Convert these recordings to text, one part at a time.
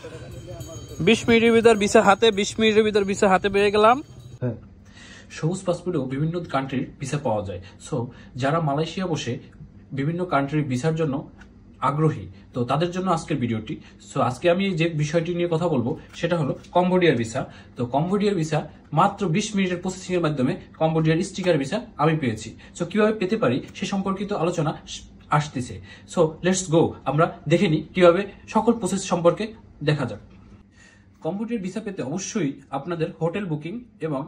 20 মিনিটের ভিতর ভিসা হাতে, 20 মিনিটের ভিতর ভিসা হাতে পেয়ে গেলাম। সবুজ পাসপোর্টেও বিভিন্ন কান্ট্রির ভিসা পাওয়া যায়। সো যারা মালয়েশিয়া বসে বিভিন্ন কান্ট্রির ভিসার জন্য আগ্রহী, তো তাদের জন্য আজকের ভিডিওটি। সো আজকে আমি যে বিষয়টি নিয়ে কথা বলবো সেটা হলো কম্বোডিয়ার ভিসা। তো কম্বোডিয়ার ভিসা মাত্র 20 মিনিটের প্রসেসিং এর মাধ্যমে কম্বোডিয়ার স্টিকার ভিসা আমি পেয়েছি। সো কিভাবে পেতে পারি সে সম্পর্কিত আলোচনা আসতেছে। সো লেটস গো, আমরা দেখে নিই কিভাবে সকল প্রসেস সম্পর্কে দেখা যাক। কম্বোডিয়ার ভিসা পেতে অবশ্যই আপনাদের হোটেল বুকিং এবং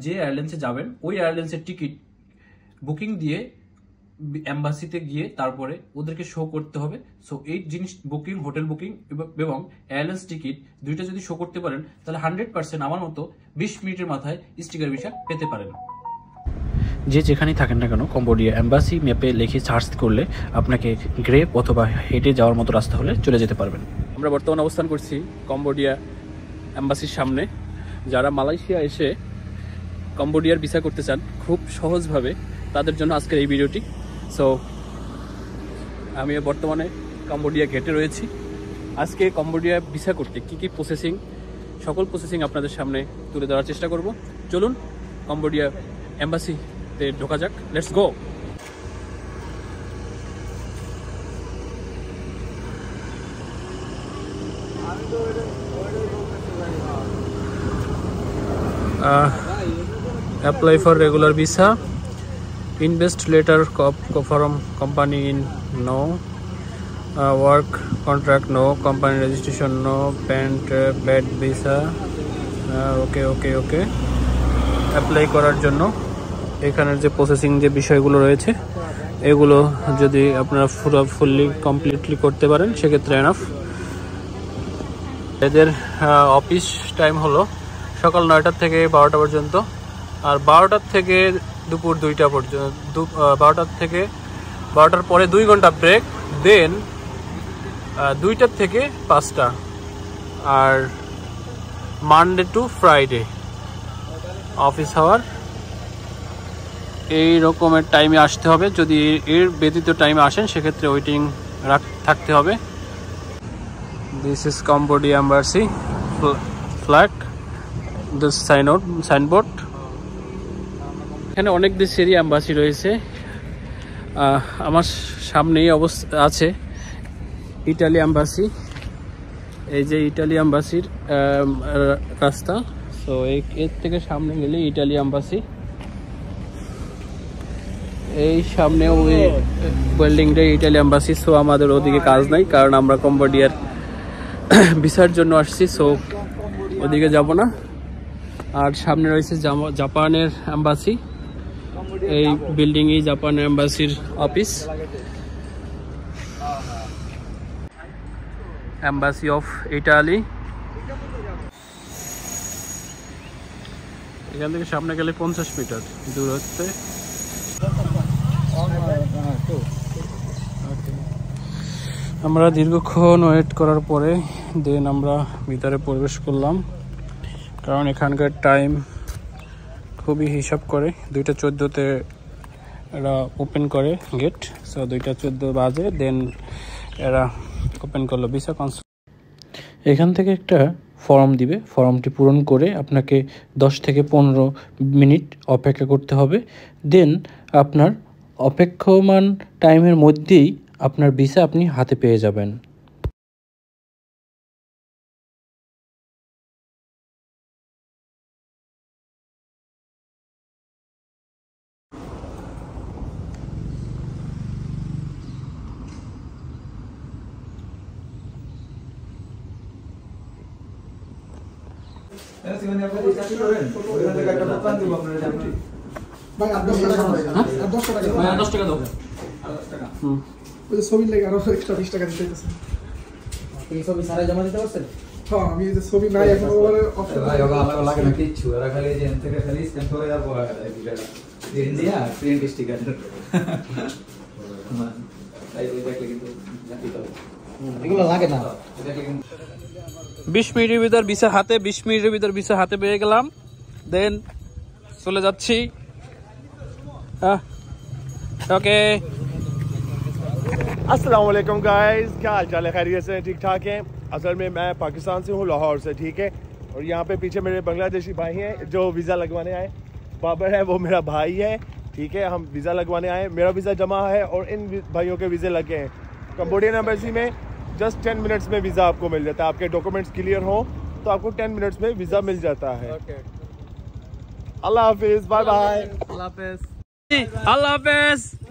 যে এয়ারলাইন্সে যাবেন ওই এয়ারলাইন্সের টিকিট বুকিং দিয়ে এম্বাসিতে গিয়ে তারপরে ওদেরকে শো করতে হবে। সো এই জিনিস বুকিং, হোটেল বুকিং এবং এয়ারলাইন্স টিকিট দুইটা যদি শো করতে পারেন তাহলে 100% আমার মতো 20 মিনিটের মাথায় স্টিকার ভিসা পেতে পারেন। যে যেখানেই থাকেন না কেন, কম্বোডিয়া এম্বাসি ম্যাপে লিখে সার্চ করলে আপনাকে গ্রেপ অথবা হেঁটে যাওয়ার মতো রাস্তা হলে চলে যেতে পারবেন। আমরা বর্তমানে অবস্থান করছি কম্বোডিয়া এম্বাসির সামনে। যারা মালয়েশিয়া এসে কম্বোডিয়ার ভিসা করতে চান খুব সহজভাবে, তাদের জন্য আজকের এই ভিডিওটি। সো আমি বর্তমানে কম্বোডিয়া গেটে রয়েছি। আজকে কম্বোডিয়া ভিসা করতে কি কি প্রসেসিং, সকল প্রসেসিং আপনাদের সামনে তুলে ধরার চেষ্টা করব। চলুন কম্বোডিয়া এম্বাসিতে ঢোকা যাক, let's go. Apply for regular visa. Invest letter from company in no. Work contract no. Company registration no. Bed visa. Okay. Apply করার জন্য এখানের যে প্রসেসিং যে বিষয়গুলো রয়েছে এগুলো যদি আপনারা ফুললি কমপ্লিটলি করতে পারেন সেক্ষেত্রে এনাফ। এদের অফিস টাইম হলো সকাল 9টা থেকে 12টা পর্যন্ত, আর 12টার থেকে দুপুর 2টা পর্যন্ত। 12টার থেকে 12টার পরে 2 ঘন্টা ব্রেক, দেন 2টার থেকে 5টা, আর Monday to Friday office hour. এই রকমের টাইমে আসতে হবে। যদি এর ব্যতীত টাইমে আসেন সেক্ষেত্রে ওয়েটিং থাকতে হবে। This is Cambodia embassy flag, this signboard. এখানে অনেক দেশেরই এম্বাসি রয়েছে। আমার সামনেই অবস্থা আছে ইটালি এম্বাসি। এই যে ইটালি এম্বাসির রাস্তা। সো এর থেকে সামনে গেলে ইটালি এম্বাসি। এই সামনে ওই বিল্ডিংটা ইটালি এম্বাসি। সো আমাদের ওদিকে কাজ নাই, কারণ আমরা কম্বোডিয়ার ভিসার জন্য আসছি। সো ওদিকে যাব না। আর সামনে রয়েছে জাপানের এম্বাসি। এই বিল্ডিংই জাপানের এম্বাসির অফিস, এম্বাসি অফ ইটালি। এখান থেকে সামনে গেলে 50 মিটার দূরত্বে। আমরা দীর্ঘক্ষণ ওয়েট করার পরে দেন আমরা ভিতরে প্রবেশ করলাম, কারণ এখানকার টাইম খুবই হিসাব করে। 2:14-তে এরা ওপেন করে গেট। সো 2:14 বাজে, দেন এরা ওপেন করলো ভিসা কনসাল। এখান থেকে একটা ফর্ম দিবে, ফর্মটি পূরণ করে আপনাকে 10 থেকে 15 মিনিট অপেক্ষা করতে হবে। দেন আপনার অপেক্ষমান টাইমের মধ্যেই আপনার ভিসা আপনি হাতে পেয়ে যাবেন। ছবি লাগে আরো এক্সট্রা 20 টাকা দিতে হইতেছে। এই ছবি সারা জমা দিতে পারছেন? হ্যাঁ, আমি এই যে ছবি নাই এখন অপশন ভাই আমার লাগে না কিছু, এরা খালি যে এখান থেকে খালি স্ক্যান করে আর পড়া যায় ভিডিওটা ইন্ডিয়া প্রিন্ট স্টিকার তাই দেখলে কিন্তু এগুলো লাগে না। 20 মিনিটের ভিতর ভিসা হাতে, 20 মিনিটের ভিতর ভিসা হাতে পেয়ে গেলাম। দেন চলে যাচ্ছি। ओके अस्सलाम वालेकुम गाइस, क्या हाल चाल है? खैरियत से ठीक ठाक हैं? असल में मैं पाकिस्तान से हूँ, लाहौर से, ठीक है। और यहाँ पे पीछे मेरे बांग्लादेशी भाई हैं जो वीज़ा लगवाने आए। बाबर है वो मेरा भाई है, ठीक है। हम वीज़ा लगवाने आए, मेरा वीज़ा जमा है और इन भाइयों के वीज़े लगे हैं। कंबोडियन एम्बेसी में जस्ट 10 मिनट्स में वीज़ा आपको मिल जाता है। आपके डॉक्यूमेंट्स क्लियर हो तो आपको 10 मिनट्स में वीज़ा मिल जाता है। अल्लाह हाफिज़, बाय बाय। अल्लाह हाफिज।